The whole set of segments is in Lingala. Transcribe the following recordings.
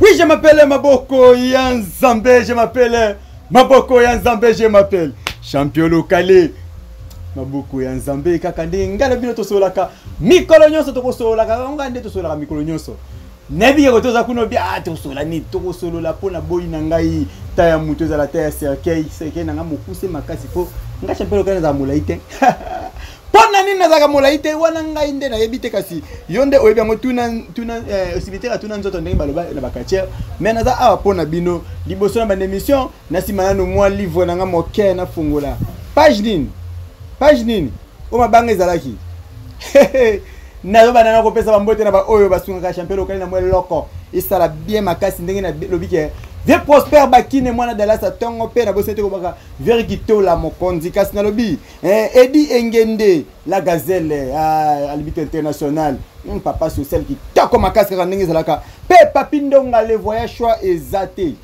Oui, je m'appelle Maboko Yanzambe, je m'appelle Maboko Yanzambe, je m'appelle champion local. Maboko Yanzambe kakande ngala bino to solaka mikolo nyonso to kosolaka ngande to solaka mikolo nyonso. Nebi ko toza kuno bia to sola ni to kosolola pona boyi na ngai ta ya mutu za la terre cercueil na nga mokuse makasi po nga champion local za molaite. Pona nini nazaka molaite wana ngai nde na yebite kasi yonde oyebya ngo tuna osibitera tuna nzoto ndenge baloba na bakatier mais naza awa pona bino liboso na bande émission na simana no mwa livre na nga moke na fungola page nini o mabanga ezalaki nazo banana ko pesa bambote na ba oyo basunga champion local na mwe loko isala bien makasi ndenge na lobike Vieux Prosper Bakine mwana Dallas atongo pe na bosete ko baka verikito la mokonzi kasi na lobi Eddie Engende la gazelle à l'arbitre international un papa social qui tako makasi ka ndenge zalaka pe papindo ngale voyage choix ezate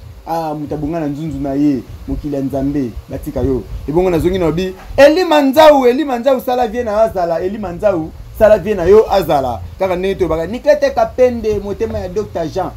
mutabunga na nzunzu na ye mokili nzambe batika yo ebongo na zongi na lobi Eli Manzau sala vie na azala Eli Manzau sala vie na yo azala kaka ndenge to baka niklete kapende motema ya Dr Jean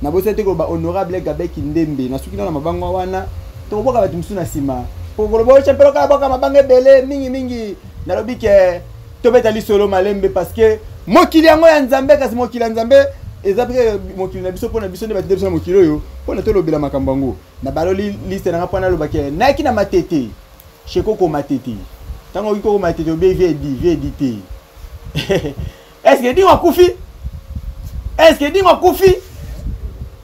na bosete ko ba honorable Gabeki Ndembe na suki na mabangwa wana to boka batu msuna sima ko bo champion ka boka mabanga bele mingi na lobi ke to betali solo malembe parce que mokili yango ya nzambe kasi mokili ya nzambe ezapike mokili na biso pona biso nde batide biso na mokili oyo pona to lobela makambango na baloli liste na pona lobake na ki na matete cheko ko matete tango ko matete obe VD est-ce que dit wakufi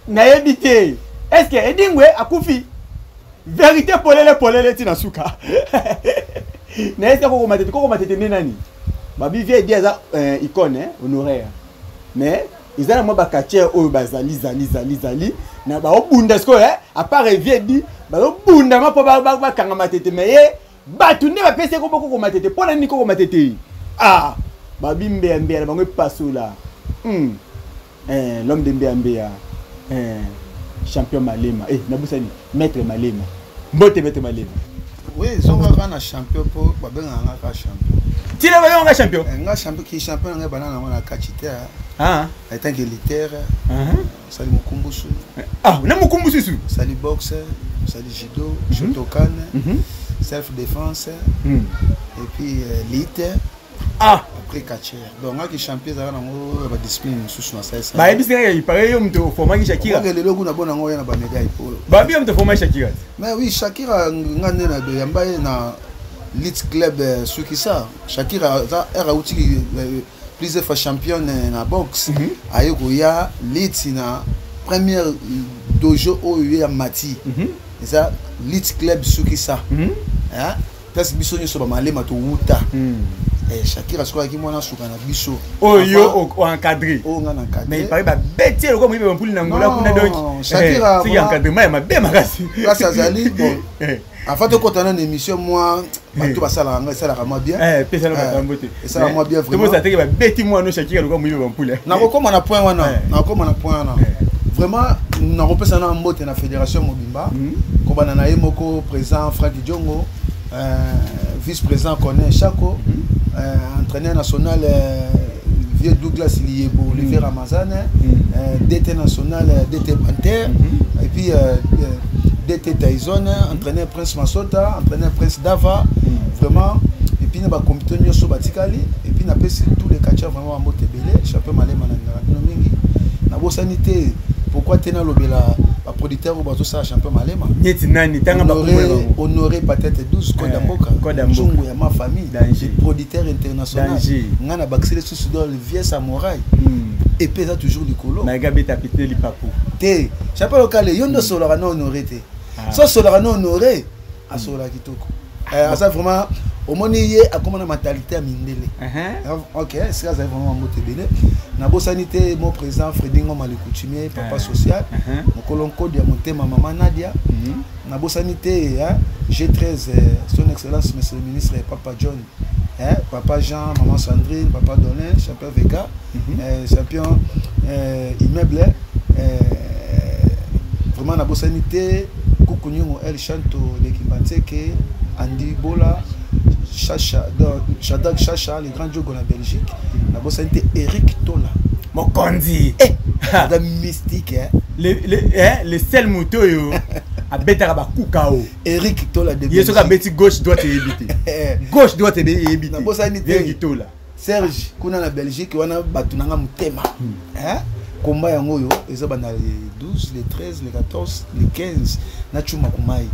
na yebite est-ce que edingwe akufi vérité polele tina suka na est-ce que ko matete nani babi vie dia za icône honoraire mais ils ont mo bakatier oyo bazali na ba obunda sko à part vie di ba obunda ma po ba kanga matete mais batu ne ba pese ko boko ko matete pona ni ko matete babi mbe bango pasola l'homme de mbe champion Malema nabusani maître Malema mbote maître Malema oui zonga kana champion po babenga nga champion tile babenga nga champion ki champion nga banana mwana kachite étant militaire sali mukumbusu na mukumbusu su sali boxe sali judo shotokan self défense et puis lutte après catcher donc nga ki champion za na ngo ba discipline susu na sasa ba ebisika il paraît yo mto forma ki Shakira ngele lelo kuna bona ngo yana ba médaille po ba bien mto forma Shakira mais oui Shakira ngane na be yamba na Leeds club Sukisa Shakira era uti plusieurs fois championne na boxe ayoko ya Leeds na première dojo o ya Mati ça Leeds club Sukisa parce biso nyoso ba malema to wuta Shakira soit qui mona suka na biso oyo encadré nga na encadré mais il paraît ba bêtier ko moyibe mpuli na ngola kuna donc Shakira si encadrement ya mabe makasi grâce à Zali bon en fait ko tana une émission moi bato basala nga sala kama bien pesa na kambote ça moi bien vraiment to ça te ba bêti moi no Shakira ko moyibe mpuli na ko koma na point wana vraiment na repesa na mbote na fédération mobimba ko bana na yemoko président Frank Diongo vice-président Koné Chako entraîneur national vieux Douglas Liebo Olivier Ramazane DT national DT Panther et puis DT Tyson entraîneur Prince Masota entraîneur Prince Dava vraiment et puis na ba comité nyoso batikali et puis na pesi tous les catcheurs vraiment en moté belé champion Malema na mingi na bo sanité pourquoi tena lobela ba producteur ou bato ça champion Malema nyeti nani tanga ba honoré peut-être 12 Kodamboka Jungu ya ma famille producteur international ngana baxile sous dans le vieux samouraï et pesa toujours le colo na gabe tapité li papu te champion local yondo solara no honoré te so solara no honoré a solara kitoko ça vraiment au moins yé a comment la mentalité à mindele ok c'est ça vraiment moté belé na bo sanité mon président Fredingo Malekoutumier papa social mon colonco dia motema maman Nadia na bo sanité G13 son excellence monsieur le ministre papa John papa Jean maman Sandrine papa Dolin champion Vega champion immeuble vraiment na bo sanité kukunyo El Chanto de Kimbanseke Andy Bola Chacha, Chadak Chacha, les grands jogos en Belgique. La bosse était Eric Tola. Mokondi. c'est mystique le sel moto yo abetaka ba kukao Eric Tola de yeso ka beti gauche droite ebité gauche droite ebité na bosa ni Eric Tola Serge kuna na Belgique wana batunanga mutema combat yango yo eza bana le 12 le 13 le 14 le 15 na chuma kumai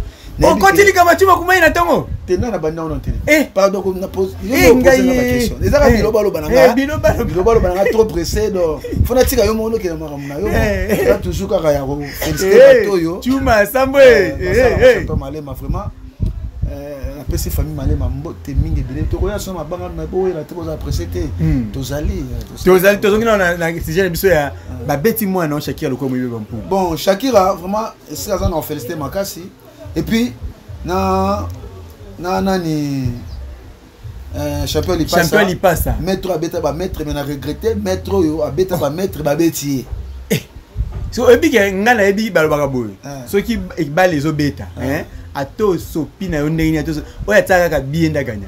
on continue kama chuma kumai na tongo tena na banda on tena pardon comme na pose question eza ka biloba lo bananga biloba lo bananga trop pressé donc fona tika yo mono ke na makamuna yo là toujours kaka ya ko féliciter yo chuma sambo to malema vraiment la PC famille malema mbote mingi bile to ko ya soma banga na bo ela to za précéder tozali na sujet biso ya ba beti moi non Shakira loko mo yeba mpu bon Shakira vraiment c'est ça on féliciter makasi et puis nani champion lipasa maître abeta ba maître mais na regretter maître yo abeta ba maître ba beti so ebi ke ngana ebi balobaka boy so ki ba les obeta ato sopi na yo ndenge ato oya tsaka ka bienda ganya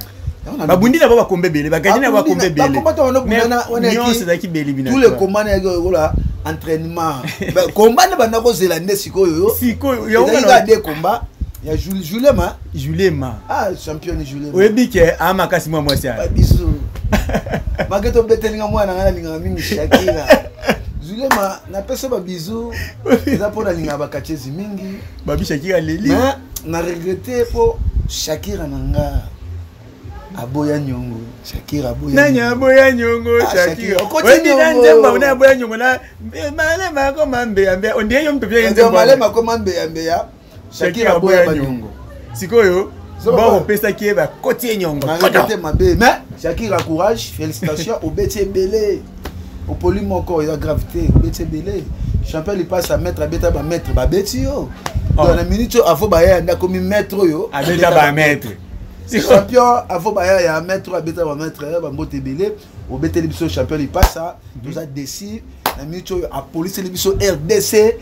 babundi na ba kombe bele ba ganya na ba kombe bele tous les commandes ya la entraînement combat na bana ko zela ndesiko yo yo ga de combat ya Julema champion Julema oyebi ke ama kasi mwa mwasi ya bisu maketo betelinga mwana ngana linga mingi Shakira Julema na pesa ba bizu eza pona linga ba kachezi mingi babi Shakira leli na regretter po Shakira nanga aboya nyongo Shakira aboya nyongo Shakira okoti nzemba una aboya nyongo na malema ko mambe ambe ondie yo mpepia nzemba malema ko mambe ambe Shakira aboya nyongo sikoyo bon pesa ki ba koti nyongo regretter mabe mais Shakira courage félicitations au beti belé au poli moko ya gravité au beti belé champion il passe à mettre abeta ba mettre ba beti yo dans la minute avant ba ya ndako mi mettre yo abeta ba mettre champion avant ba ya mettre abeta ba mettre ba mbote belé au beti biso champion il passe ça nous a décidé la minute a police biso RDC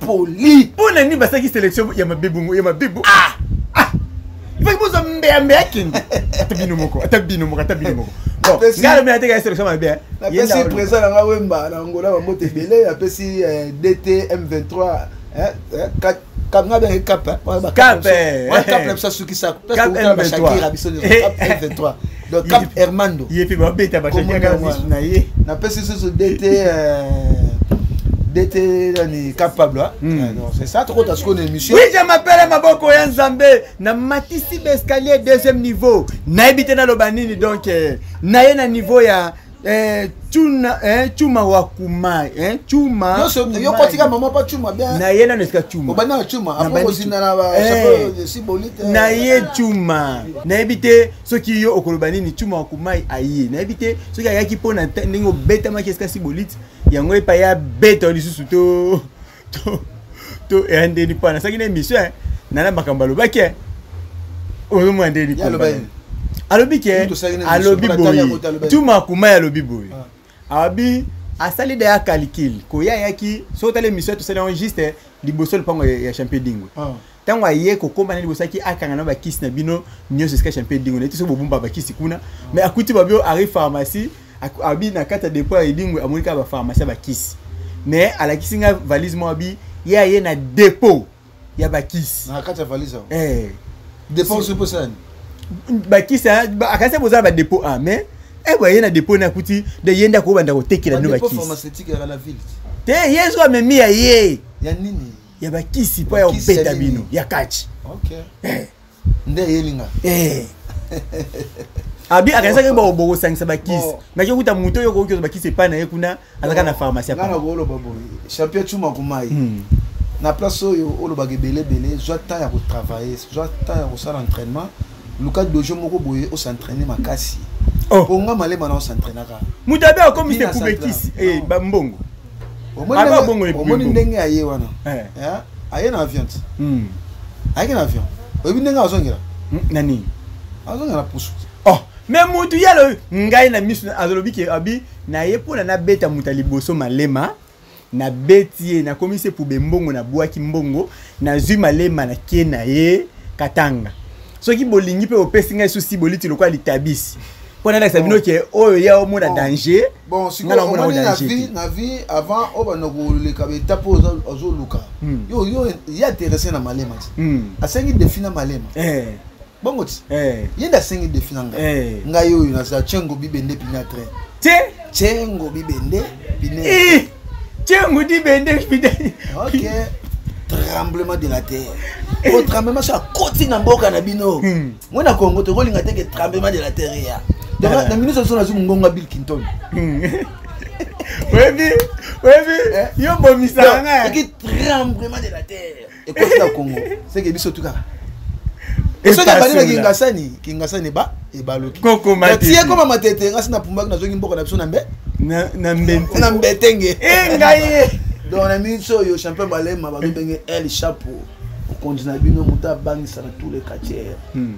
poli pour nani basaki sélection ya mabibu il faut que vous ambe akin atabino moko bon ngalo me ateka sélection mabe la pesi présent na wemba na ngola ba mbote belé ya pesi DT M23 cap nga bien cap la ça suki ça cap Shakira biso cap M23 donc cap Hermando yepi ba beta ba Shakira na ye na pesi ce DT ni capable non c'est ça trop parce qu'on est émission oui je m'appelle Maboko ya Nzambe na matisi escalier deuxième niveau na ebité na lobanini donc na ye na niveau ya chuma wakuma chuma yo kotika mama pa chuma bien na ye na neska chuma obana chuma après aussi na ba chapeau de sibolite na ye chuma na ebité soki yo okolobanini chuma wakuma aye na ebité soki ayaki pona ndingo beta makeska sibolite yango epa ya beta lisusu to endeni pana saki na émission nana makambo alobaki ozomo endeni alobi ke alobi boyi tuma kuma ya alobi boyi abi asali da ya calcul ko ya yaki so tale émission to sala enregistre liboso le pango ya champion dingo tango aye ko komba na liboso ki akanga na ba kisi na bino nyonso ska champion dingo neti so bobumba ba kisi kuna mais akuti babio arrive pharmacie abi na kata dépôt ya dingo amonika ba pharmacie ba kisi mais ala kisinga valise mo abi ya ye na dépôt ya ba kisi na kata valise dépôt sur posan ba kisi akasa boza ba dépôt mais boye na dépôt na kuti de yenda ko banda ko tekela no ba kisi dépôt pharmaceutique à la ville te yezo amemi ya ye ya nini ya ba kisi po ya obeta bino ya kachi okay nde yelinga abi akasa ke ba obogo sangisa ba kisi na ke kuta muto yo ko ba kisi pa na ye kuna azaka na pharmacie pa na bolo babo champion chuma kumai na place oyo olo ba gebele bele jota ya ko travailler jota ya ko sala entraînement Lucas Dojo moko boye o s'entraîner makasi ponga malema na o s'entraîner ka mutabe akomi se kubekisi ba mbongo aba bongo le pomoni ndenge aye wana aye na avion aye na avion obi ndenge azongela nani azongela pusu mais mutu yalo ngai na misu azolobi ke abi na ye pona na beta mutali boso malema na betie na komise pour mbongo na boaki mbongo na zui malema na kena ye katanga soki bolingi pe opesinga susi boliti lokwa litabisi Pour la sabino qui est oh il y a au monde danger. Bon, si on a na vie avant on va nous les kabeta pose aux luka. Yo il y a intéressé na malema. A 5 défina malema. Bon il y a 5 défina nga yo na sa chengo bibende pinatre. Chengo bibende pinatre. Chengo bibende pinatre. OK. Tremblement de la terre. Au tremblement ça côté na mboka na bino. Moi na Congo to kolinga te que tremblement de la terre ya. La ministre de la Ngonga Bill Clinton. Oui, il y a un bon mystère. Qui tremblement de la terre. Et quoi c'est au Congo? C'est que biso tout cas. Et ça na Kingasani ba et baloki. Koko mate. Tiens comme matete ngasi na pumba na zongi mboko na biso na mbe. Na mbetenge. Ngai. Donc na ministre yo champion balema ba benge El Chapeau. Continue bino muta bangi sana tous les quartiers.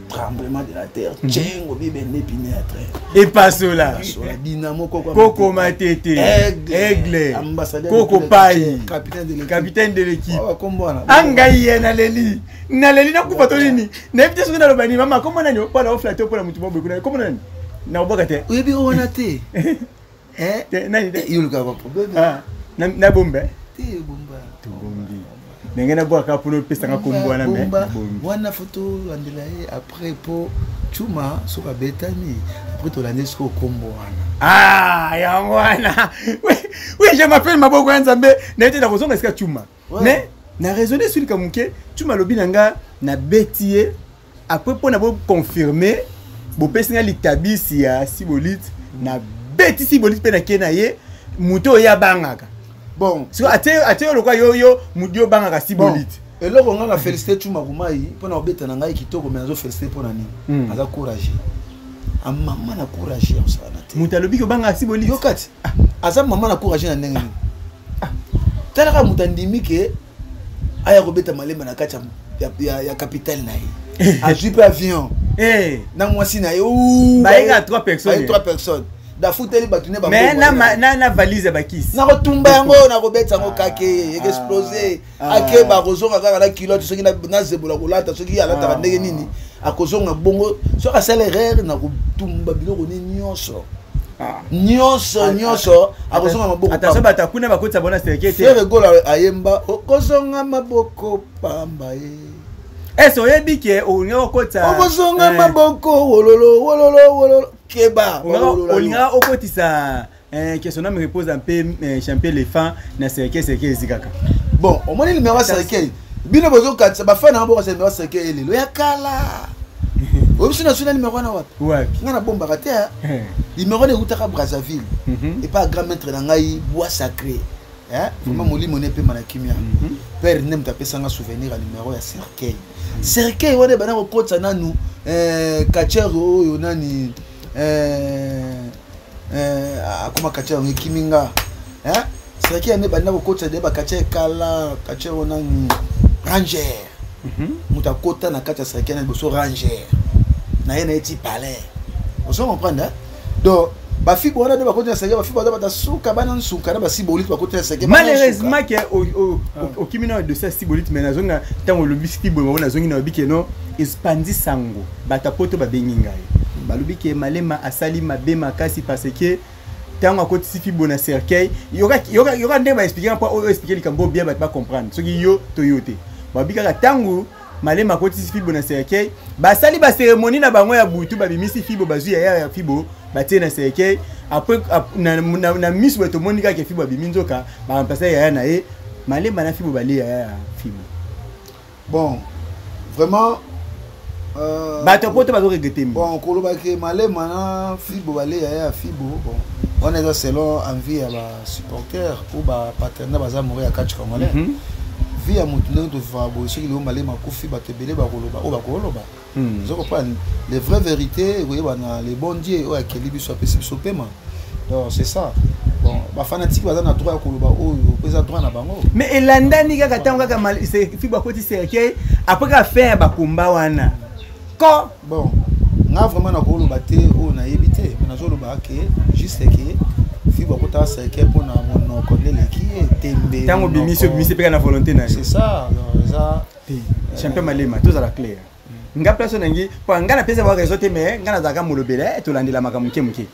Tremblement de la terre. Chengo bibende pinatre. Et pas cela. Dinamo Koko matete. Aigle. Ambassadeur. Koko Pai. Capitaine de l'équipe. Angaye na leli. Na leli na kufa to nini. Na éviter ce na lobani mama comment nani pas la flatter pour la mutu bobo kuna comment nani. Na oboka te. Oui bi ona te. Nani te. Yuluka ba problème. Ah. Na bombe. Te bomba. To bombi. Nengena boka pour pesa nga kombo na me. Wana photo andela après po chuma soka betani après to lande sko kombo wana. Ah, ya wana. Oui, je m'appelle Maboko Nzambe, na été na kozonga eska chuma. Mais na raisonner sur kamuke, chuma lobi nanga na betie après pour na bo confirmer bo pesa nga litabisi ya Sibolite na beti Sibolite pe na kenaye muto ya bangaka. Bon, so ate le quoi yo mudio bangaka Sibolite. Et là on a félicité Chuma Rumai pour na obeta na ngai kitoko mais azo félicité pour nani. Aza courage. A maman na courage on ça na te. Mutalobi ko bangaka Sibolite. Yo kati. Aza maman na courage na ndenge. Talaka mutandimi ke aya kobeta malema na kati ya capitale na ye. A jupe avion. Na mwasi na yo. Ba ega 3 personnes. 3 personnes. Da futeli batune ba. Mais na valise ba kisi. Na kotumba yango na kobeta ngo kake exploser. Ake ba kozonga kaka na kilo soki na zebola kolata soki alata ka ndenge nini. Akozonga bongo so accélérer na kotumba biloko ni nyonso. Nyonso akozonga maboko. Attention batakuna bakotsa bona sekete. Frère Gola ayemba okozonga maboko pamba e. Eso yebi ke onga okotsa. Okozonga maboko wololo. Keba. Olinga okotisa question me repose un peu champion les fans na seke zikaka. Bon, au moins il me va seke. Bino bozo katsa ba fan na bo se me va seke elelo ya kala. Obiso national numéro na wapi? Wapi? Ngana bomba kate. Numéro de Utaka Brazzaville. Et pas grand maître na ngai bois sacré. Vraiment molimo ne pe manakimia. Père nem taper sanga souvenir à numéro ya Cercueil. Cercueil wana bana ko kotsa nanu kachero yo nani akoma kachero ngikiminga Cercueil ne bana ko kotsa de ba kachero kala kachero nani ranger. Mutakota na kata Cercueil na boso ranger. Na yena eti palais. Vous comprenez? Donc ba fibo wana de ba kota Cercueil ba fibo ba suka bana suka na ba Sibolite ba kota Cercueil. Malheureusement que au kimina de ça Sibolite mais nazonga tango lobi fibo na zongi na bike no expandi sango bata poto ba benginga balobi ke malema asali mabema kasi parce que tango akoti fibo na Cercueil yoka ndé ba expliquer pas expliquer likambo bien ba comprendre soki yo toyote ba bika tango malema akoti fibo na Cercueil ba sali ba cérémonie na bango ya butu ba bimisi fibo bazu ya fibo batie na Cercueil après na miss weto monika ke fibo biminzoka ba remplacer ya na e malema na fibo bale ya fibo. Bon, vraiment bato poto bazo regretter. Bon, koloba ke malema na fibo bale ya fibo. Bon, on est selon envie ya ba supporter ou ba partenaire baza mourir à catch congolais. Via maintenant de Fabo, ceux qui ont malé ma coufi, batebele, bakoloba, ou bakoloba. Vous comprenez les vraies vérités, vous voyez, les bons dieux, ou à Kelibi soit possible sur paiement. Donc c'est ça. Bon, ma fanatique va dans la droite à Koloba, ou au droit à Bango. Mais Elanda ni kaka tanga kaka mal, c'est fibre côté Cercueil, après qu'à faire bakumba wana. Quand bon, n'a vraiment na Koloba te ou na évité, mais na Zoloba ke juste que fibre côté Cercueil pour na mon connaît les qui est tembe. Tango bimisio peka na volonté na. C'est ça, ça champion malema, tout à la claire. nga place nangi po nga na pesa ba réseau te mais nga na zaka molobele to landela makamuke muke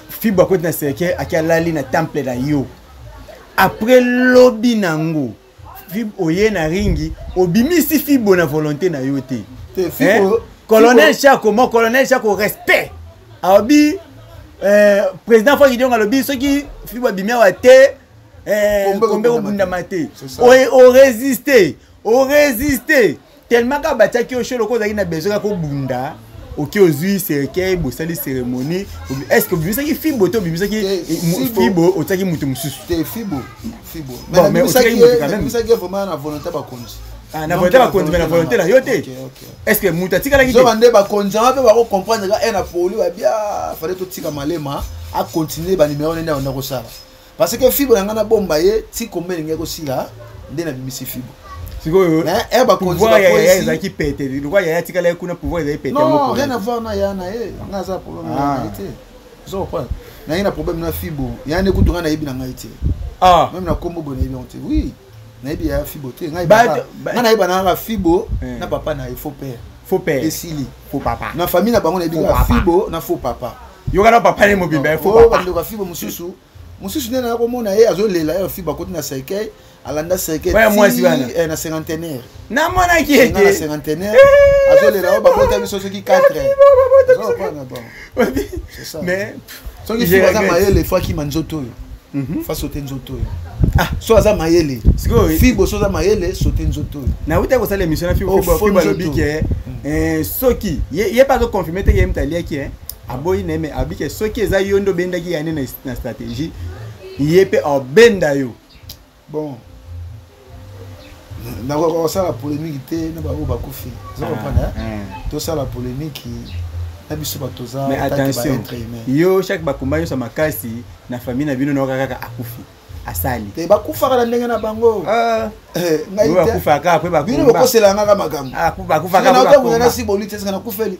Fibo akoti na serke akia na temple na yo après lobby nango Fibo oye na ringi obimisi Fibo na volonté na yo te colonel Chako respect aobi président Franck Idionga lobby soki Fibo bimia wa te kombe ko bunda mate o résister tellement ka bataki o sholo ko zaki na besoin ko bunda ok ozui serke bosali cérémonie est-ce que bimisa ki Fibo to bimisa ki Fibo otaki mutu mususu te Fibo mais otaki mutu quand même bimisa ki vraiment na volonté ba konzi na volonté ba konzi mais na volonté na yo te est-ce que mutu atika la ki zo bande ba konzi ba pe ba ko comprendre ka na poli ba bien fallait to tika malema a continuer ba numéro nenda on ko sala parce que Fibo na ngana bomba ye ti kombe ngeke ko sila ndena bimisi Fibo sikoyo mais ba konzi ba ko esi ezaki pete lukwa ya tika la kuna pouvoir ezaki pete non rien à voir na ya na na za problème na été zo quoi na ina problème na Fibo ya ne kutunga na yebi na ngaite même na kombo boné bi on te oui na yebi ya Fibo te ngai ba na yeba na Fibo na papa na faux père esili faux papa na famille na bango na yebi Fibo na faux papa yoka na papa ne mobimba faux papa ba Fibo mususu nena ko mona ye azolela ya Fibo akoti na sekei alanda sekei na cinquantenaire na mona ki ete na cinquantenaire azolela ba bota biso soki 4 c'est ça mais soki Fibo za mayele fois ki manzoto fa sauter nzoto so za mayele Fibo so za mayele sauter nzoto na uta ko sala émission na Fibo lobi ke soki ye pas confirmer te ye mtalia ki aboyi neme abike soki eza yondo benda ki yane na stratégie yepe obenda yo bon na ko ça la polémique te na ba kufi ça comprendre tout ça la polémique na biso batoza mais attention yo chaque bakumba yo sa makasi na famille na bino na kaka akufi asali te bakufa kala ndenge na bango ngai te bakufa ka pe bakumba bino bokosela ngaka makambo bakufa ka bakumba na si bolite ska na kufeli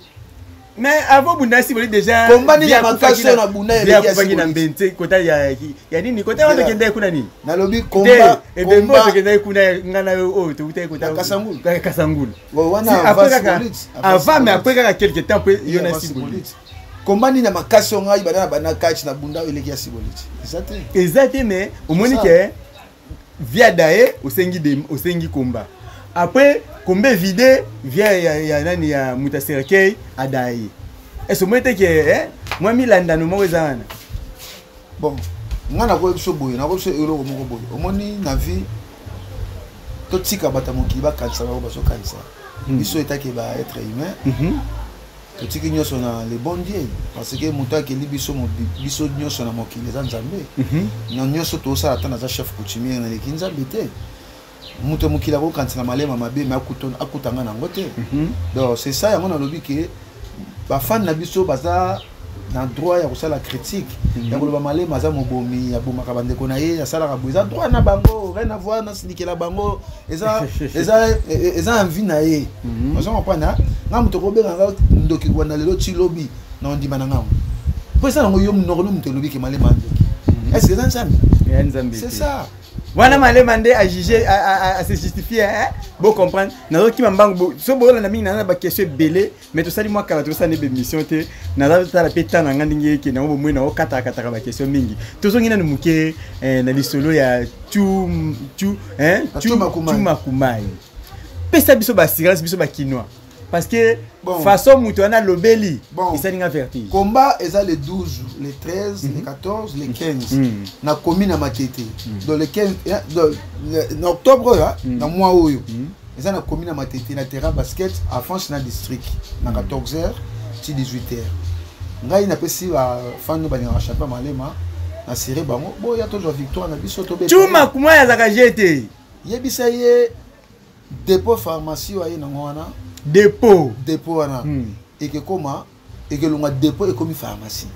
mais avant Bundasi boli déjà combani na makasi na bunda ya kufangi na mbente kota ya nini kota watu kenda kuna nini na lobi komba komba kenda kuna ngana yo to utai kota kasangulu wana avant mais après kaka quelque temps pe yona sibolite combani na makasi ngai bana catch na bunda eleki ya sibolite exactement mais omoni ke via dae osengi komba après combien vide via ya nani ya mutaserkei adai est-ce que que moi milanda no mo ezana bon ngana ko biso boye na ko biso eloko moko boye omoni na vie to tika bata moki ba kanisa ba so kanisa biso etake ba être humain to tiki nyoso na le bon dieu parce que mutaki libiso mo biso nyoso na moki les nzambe na nyoso to sa atana za chef coutumier na le kinzambe te muto mukila ko kantina malema mabe ma akutanga nango te donc c'est ça yango na lobi ke ba fan na biso baza na droit ya kosala critique ya koloba malema za mobomi ya bomaka bandeko na ye ya sala ka boza droit na bango rien à voir na sindikela bango eza envie na ye ozo mpana na muto ko benga ndoki kwana lelo ti lobi na ndima na ngam po ça ngo yo mnoko muto lobi ke malema ndoki est-ce que ça nzambe c'est ça wana malema nde a juger à se justifier bon comprendre na ki mambango so bola na mingi na ba question belé mais to sali moi kala to sane be mission te na za la peta na ngandi ngeke na bo mwena o kata ba question mingi to so ngina muke na lisolo ya tu makumai pesa biso ba silence biso ba kinwa parce que façon muto na lobeli isali nga vertige combat eza le 12 le 13 le 14 le 15 na commune na Matete dans le 15 en octobre na mois oyo eza na commune na Matete na terrain basket à France na district na 14h ti 18h ngai na pesi ba fan ba na chapa malema na série bango boya to victoire na biso to be chuma kuma ya zaka jete yebisa ye dépôt pharmacie wa ye na ngwana dépôt wana et que comment et que l'on a dépôt et comme pharmacie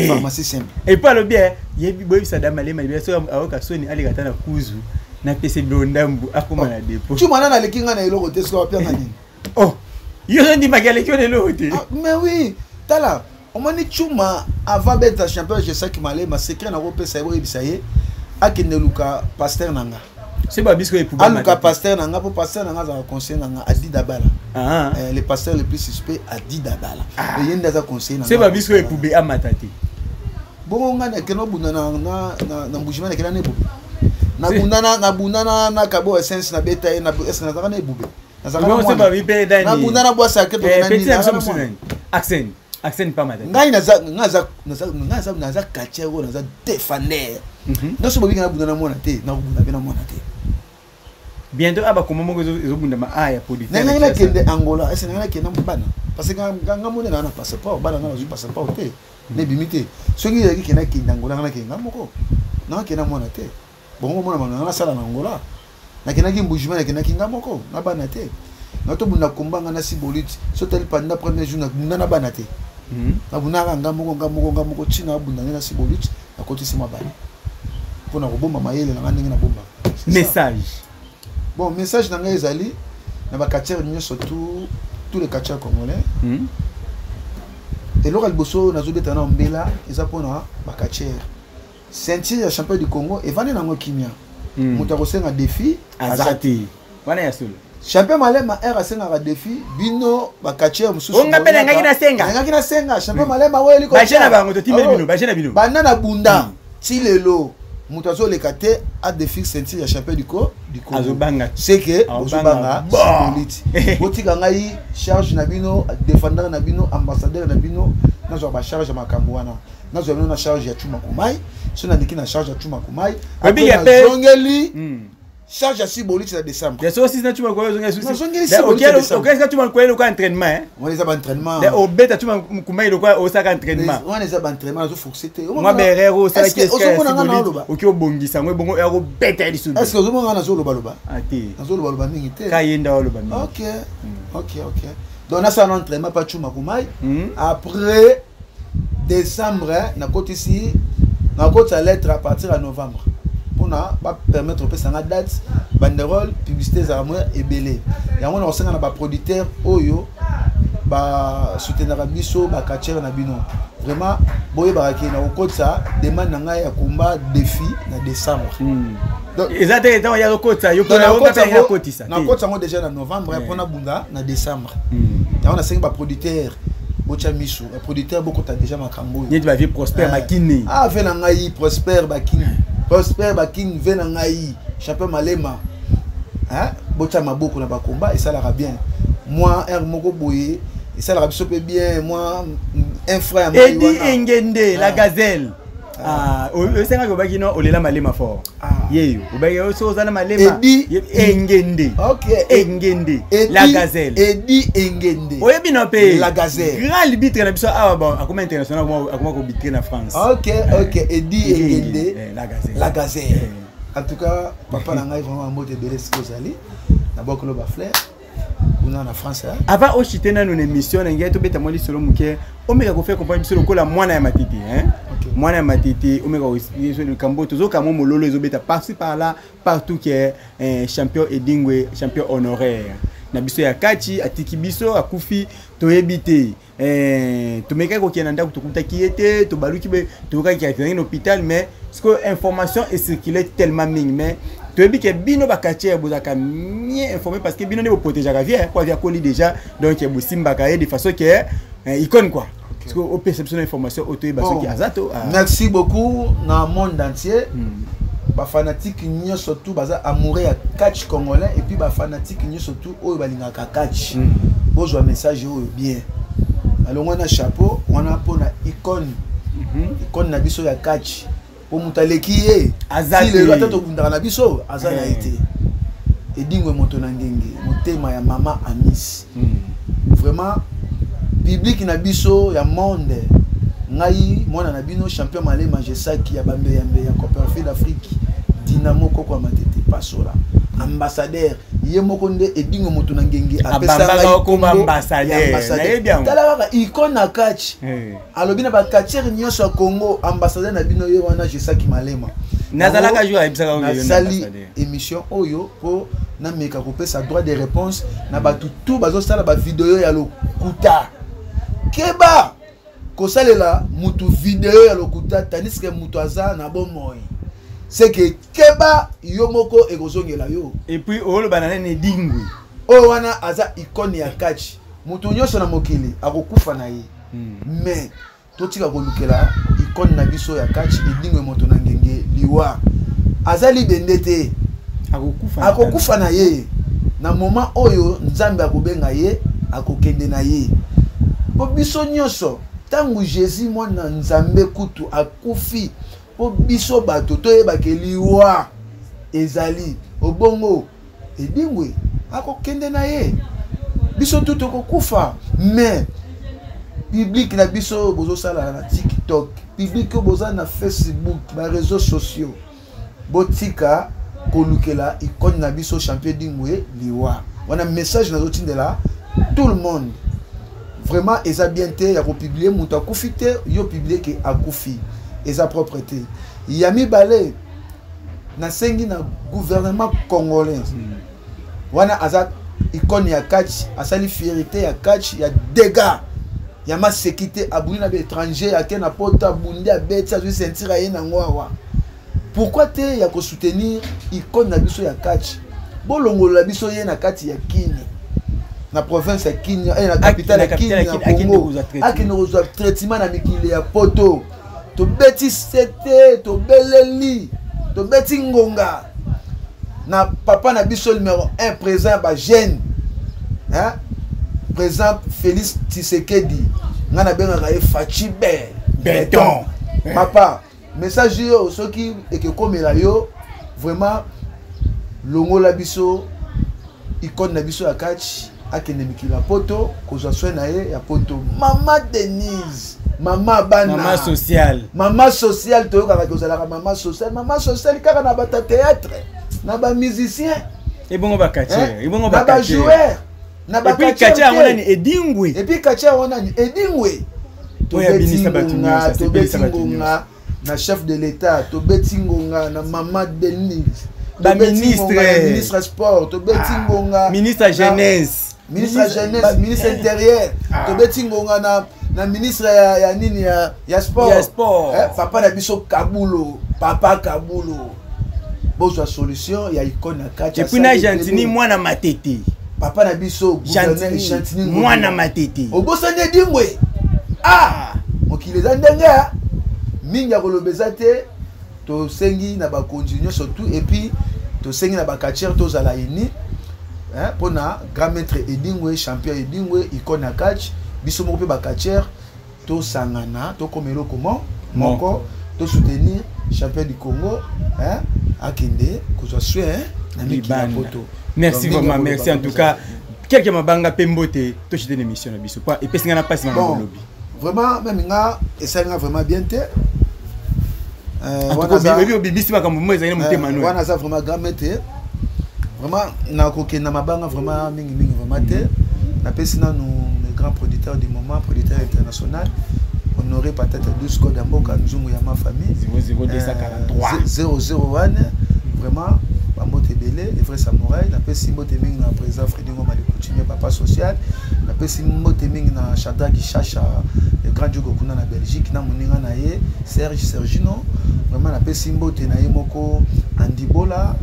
pharmacie simple et pas le bien yebi boy ça dama malema bien so aoka soni ali katana kuzu na pese blondambu akoma na dépôt tu mana na lekinga na eloko te so apia ngani oh yo ndi magale kyo le lote mais oui tala on mani chuma avant d'être champion je sais que malema secret na ko pesa ebo bisaye akende luka pasteur nanga C'est pas bisco et pour Aluka pasteur nanga pour pasteur nanga za conseil nanga Adi Dabala. Les pasteurs les plus suspects Adi Dabala. Et yenda za conseil nanga. C'est pas bisco et pour Béa Matati. Bon ngana keno bunana na mbujima na kelane bo. Na bunana na kabo essence na beta na essence na zakana ebube. Na zakana c'est pas bibé dani. Na bunana bois sacré to na ni. Accent pas Matati. Ngai naza kachero naza défender. Non c'est pas bingana bunana mona te na bunana mona te. Bientôt aba comment mo zo bunda ma aya politique. Nanga kende Angola, est-ce nanga kende mbana parce que nganga mona na passeport, bana na zo passeport te. Ne bimité. Soki yaki kende kende Angola ngana kende ngamoko. Na kende mona te. Bongo mona mona na sala na Angola. Na kende ki mbujima na kende ki ngamoko, na bana te. Na to bunda kombanga na sibolite, so tel pendant premier jour na bana te. Na bunda ngamoko china bunda na sibolite, na koti sima bana. Pona ko bomba mayele na ndenge na bomba. Message. Bon, message dans les alliés, dans les catcheurs, surtout tous les catcheurs congolais. Et là, le bosso, nous avons dit en Mbela, ils ont pris un catcheur. Ceinture champion du Congo, et venez dans le Kimia. Nous avons un défi. Azati. Voilà, champion Malema RAC un défi. Bino, catcheur, on appelle un gars qui n'a senga. Champion Malema, ouais, il est comme ça. Banana Bunda, Tilelo. Mutazo le kate a défi ceinture ya champion du Congo. C'est que Ozubanga politique. Botika ngai charge nabino défendant nabino ambassadeur nabino nazo ba charge makambuana. Nazo na charge ya Chuma Kumai, so na ndiki na charge ya Chuma Kumai. Abi ya pe Zongeli. Charge ya Sibolite na décembre. Ya so si na Chuma Kumai zongeli souci. OK, est-ce que Chuma Kumai le quoi entraînement hein? On les a entraînement. Au beta Chuma Kumai le quoi au sac entraînement. On les a entraînement zo foxete. Moi berero ça qui est OK obongisa ngwe bongo ero beta li souci. Est-ce que zo ngana zo loba? Ati. Nazo loba mingi te. Kayenda loba. OK. Donc on a ça un entraînement pas Chuma Kumai. Après décembre na côté ici na côté lettre à partir de novembre. Pour permettre de faire une date, banderole, publicité, et belé. Et on a aussi un producteur, Oyo, soutenir Bisso, catcher na bino. Vraiment, boye baraki na okotsa demande na ya combat défi na décembre. Donc exactement il y a okotsa yo pour na okotsa. Na okotsa ngo déjà en novembre et pour na bunda na décembre. Et on a cinq producteurs. Bocha Michou, un producteur beaucoup t'as déjà makambo. Ni tu vas vivre Prosper Bakini. Ah venangai Prosper Bakini. Prosper Bakini venangai champion Malema. Hein? Bocha maboko na ba combat et ça la bien. Moi un moko boyé et ça la biso bien moi un frère Eddie Engende la gazelle. Ah, c'est quand on no olela Malema fort. Yeyo, obaye so zana Malema. Eddie Engende. OK. Engende la gazelle. Eddie Engende. Oye bino pe. La gazelle. Grand arbitre na biso ah bon, akoma international akoma ko bitre na France. OK. Eddie Engende la gazelle. La gazelle. En tout cas, papa na ngai vraiment mbote belé ce que zali. Na bokolo ba fleur. On en France. Avant au chité na une émission ngai to beta moli solo muke, o meka ko faire comprendre biso lokola mwana ya matiti hein. Mwana ya matiti o meka aussi le cambo tozo kamo mololo ezobeta par-ci par-là partout qui est champion Edingwe, champion honoraire. Na biso ya kati atiki biso akufi toyebite to meka ko kiana ndako tokuta kiete to baluki be to ka ki a hôpital mais ce que information est circulée tellement mingi mais tu as dit que bino bakatier bozaka mieux informé parce que bino ne protéger la vie quoi via colis déjà donc il simba ka de façon que icône quoi parce que au perception d'information auto baso qui azato. Merci beaucoup dans le monde entier. Ba fanatique nyo surtout baza amoureux ya catch congolais et puis ba fanatique nyo surtout oyo balingaka catch. Bonjour message oyo bien. Alors on a chapeau, on a pour na icône. Icône na biso ya catch. Pour mutaleki azali le batato bundaka na biso azali na été. Edingwe moto na ngenge, motema ya mama Amis. Vraiment public na biso ya monde. Ngai mwana na bino champion Malema Jesaki ya bambe ya Copa d'Afrique Dynamo Koko Matete Pasola ambassadeur yemoko nde Edingo moto na ngenge apesa comme ambassadeur tala kaka icône na catch alobina ba catcher nyonso ya Congo ambassadeur na bino ye wana Jesaki Malema nazalaka jour ebisaka na sali émission oyo po na meka ko pesa droit de réponse na batu tout bazo sala ba vidéo ya lokuta keba kosalela mutu vidéo ya lokuta tandis que mutu aza na bon moy c'est que keba yomoko ekozongela yo. Et puis olo banana ne dingwi. O wana aza icône ya catch. Mutu nyonso na mokili akokufa na ye. Mais totika kolukela icône na biso ya catch edingwe moto na ngenge liwa. Aza libende te. Akokufa na ye. Na moment oyo Nzambe akobenga ye, akokende na ye. Po biso nyonso tangu Jésus mwana Nzambe kutu akufi. Po biso bato toyeba ke liwa ezali obongo edingwe akokende na ye. Biso tuto kokufa, mais public na biso bozo sala na TikTok, public boza na Facebook, ba réseaux sociaux. Botika kolukela icône na biso champion dingwe liwa. On a message na zotindela tout le monde. Vraiment eza bien te ya ko publier muta kufite yo publier ke akufi. Eza propreté. Yami balé na sengi na gouvernement congolais. Wana aza icône ya catch, asali fierté ya catch, ya dégâts. Ya ma sécurité abuni na étranger ya ke na pota bundi a beti azu sentira ye na ngwa. Pourquoi te ya ko soutenir icône na biso ya catch? Bolongola biso ye na kati ya Kini. Na province ya Kini, na capitale ya Kini na Congo. Akino kozwa traitement na mikili ya poto. To beti sete, to beleli, to beti ngonga. Na papa na biso numéro 1 présent ba jeune. Hein? Présent Félix Tshisekedi. Ngana benga ka Fachibe béton. Papa, message yo soki ekekomela yo vraiment longola biso icône na biso ya catch akende mikila poto kozwa soin na ye ya poto. Mama Denise, mama bana, mama sociale toyoka kozala mama sociale kaka na bata théâtre na ba musicien et bon ba catcher et bon ba joueur na ba catcher wana ni edingwe et puis catcher wana ni edingwe to beti ngonga na chef de l'état to beti ngonga na mama Denise ba ministre sport to beti ngonga ministre jeunesse ministre intérieur to beti ngonga na ministre ya nini ya sport papa na biso Kabulo papa Kabulo bozwa solution ya icône ya catch et puis na Gentini mwana matete papa na biso gouverneur Gentini mwana matete obosane dingwe mokili za ndenge mingi ya kolobeza te to sengi na bakonzi nyonso tout et puis to sengi na bakatcher to zala ini pona grand maître edingwe champion edingwe icône ya catch biso moko pe bakatcher to sangana to komelo comment moko to soutenir champion du Congo akende kozwa soin na mikila poto. Merci vraiment, merci en tout cas. Quelques mabanga pembote to chite l'émission na biso pa et pesinga na passe mama lobby. Vraiment même nga esenga vraiment bien te. Wana za bibisi makambo mo ezali mutema no. Wana za vraiment grand maître. Vraiment na kokenda mabanga vraiment mingi vraiment te. Na pesina nous les grands producteurs du moment, producteurs international. Honoré peut-être 12 codes d'amboka nzungu ya ma famille 001 vraiment bamote belé les vrais samouraïs na pesi mote mingi na président Frédéric Ngoma continuer papa social na pesi mote mingi na Shadrack Chacha le grand jogo kuna na Belgique na moninga na ye Sergino vraiment na pesi mote na ye moko Andibola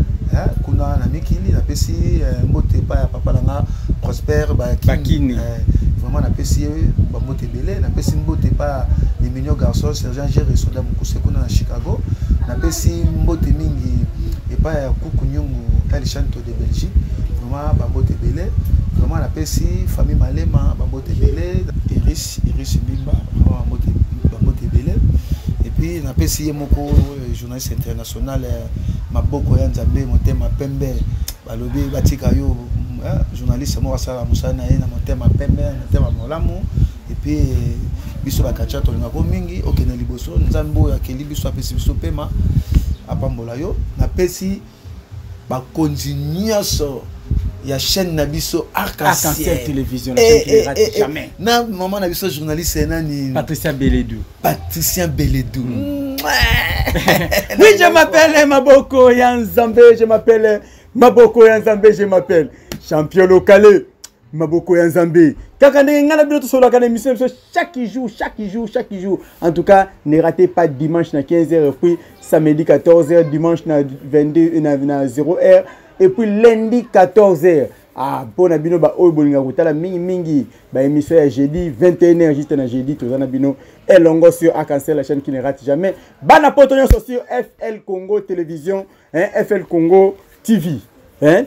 kuna na mikili na pesi mote pa ya papa na Prosper Bakini vraiment na pesi ba mote belé na pesi mote pa les mignons garçons sergent Géré Soda Mukuse kuna na Chicago na pesi mote mingi et pas Kuku Nyungu El Chanto de Belgique vraiment ba mote belé vraiment na pesi famille Malema ba mote belé Iris Bimba ba mote belé et puis na pesi moko journaliste international maboko ya Nzambe motema pembe balobi batika yo journaliste mo asala musana na motema pembe motema molamu et puis biso bakacha to ngako mingi okena liboso Nzambo ya keli biso apesi biso pema apambola yo na pesi ba continuation ya chaîne na biso Arc-en-Ciel télévision jamais na maman na biso journaliste nani Patricia Beledou oui je m'appelle Maboko ya Nzambe je m'appelle Champion local maboko ya Nzambe. Kaka ndenge ngala bino to solo kana émission chaque jour. En tout cas, ne ratez pas dimanche na 15h puis samedi 14h, dimanche na 22 na 0h et puis lundi 14h. Ah, pour na bino ba oyo bolinga kotala mingi ba émission ya jeudi 21h juste na jeudi tozana bino elongo sur Arc-en-Ciel, la chaîne qui ne rate jamais. Bana potonyo sur FL Congo télévision, FL Congo TV.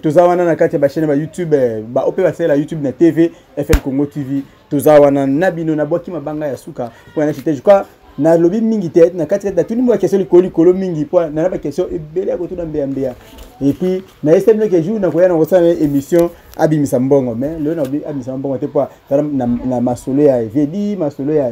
Tozawana na kati ba chaîne ba YouTube ba ope ba la YouTube na TV FL Congo TV. Tozawana na bino na boki mabanga ya suka pour na chite je crois na lobby mingi tête na kati da tuni mo question likolo mingi pour na ba question ebele ya koto na mbea. Et puis na estime que jour na koya na kosana émission abimisa mbongo mais le na abimisa mbongo te pour na masolo ya vedi masolo ya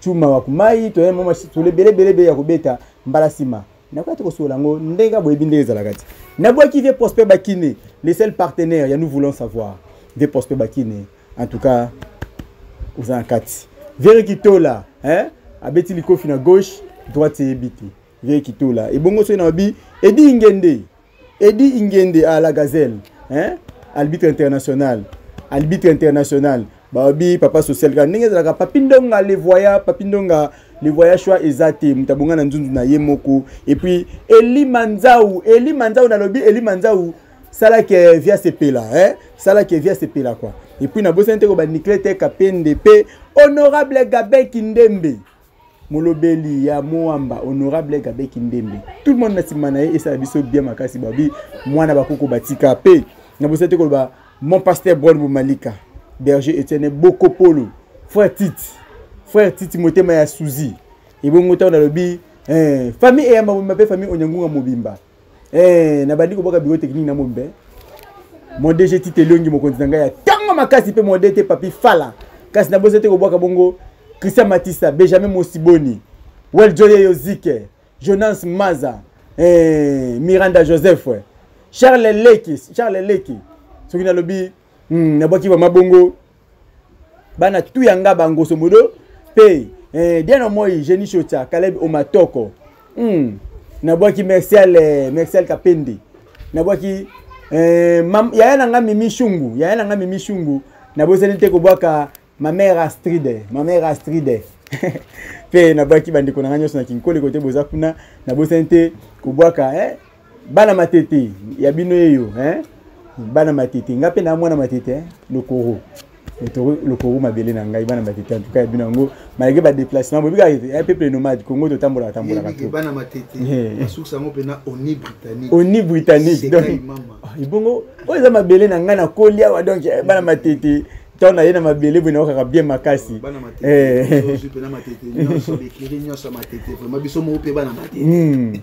chuma wa kumai to ya mama to le bele ya kobeta mbala sima na kwa to kosola ngo ndenga boyebi ndeza la kati na boki vie Prosper Bakine les seuls partenaires ya nous voulons savoir vie Prosper Bakine en tout cas aux enkati Verikitola abeti likofi na gauche droite ebiti Verikitola et bongo so na bi Edi Ingende à la Gazelle arbitre international babi papa social ga ndenge za papindonga les voyages choix ezate mutabonga na nzunzu na yemoko et puis Eli Manzau na lobi Eli Manzau sala ke via sepela quoi et puis na bosente ko ba Niklete Kapende pe honorable Gabe Kindembe molobeli ya Moamba honorable Gabe Kindembe tout le monde na simana et ça biso bien makasi babi mwana bakoko batika pe na bosente ko ba mon pasteur Bon Malika berger Etienne Bokopolo frère Titi motema ya Suzi et bon mota na lobi famille et ma famille onyangunga mobimba na bandi ko boka bureau technique na mombe mon DG Tite Longi mo kontinanga ya tango makasi pe mon DT papi fala kasi na bosete ko boka bongo Christian Matissa Benjamin Mosiboni Weljoye Yozike Jonas Maza Miranda Joseph Charles Leki soki na lobi na boki ba mabongo bana tu yanga bango somodo pe Diana Moi Jenny Chota Caleb Omatoko na boki Mercial Kapende na boki ya na ngami Mishungu na boseni te ko boka ma mère Astride pe na boki bandiko na nganyo na kinkole kote bozakuna na boseni te ko boka bana matete ya bino yeyo bana matete ngape na mwana matete lokoro mabele na ngai bana matete en tout cas bino ngo malgré ba déplacement bobika un peuple nomade Congo to tambola ka to bana matete susa ngo pena oni britannique donc ibongo oza mabele na ngai na kolia wa donc bana matete tona yena mabele bino ka bien makasi bana matete pena matete nyonso bekiri nyonso matete vraiment biso mo pe bana matete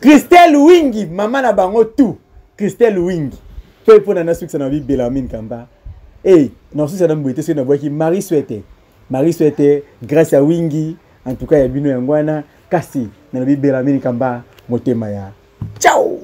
Christelle Wingi mama na bango tout Christelle Wingi pe pona na succès na bi Belamine Kamba non si ça n'a pas été na boki Marie souhaité grâce à Wingi en tout cas ya bino yangwana kasi na bi Belamine Kamba motema ya ciao.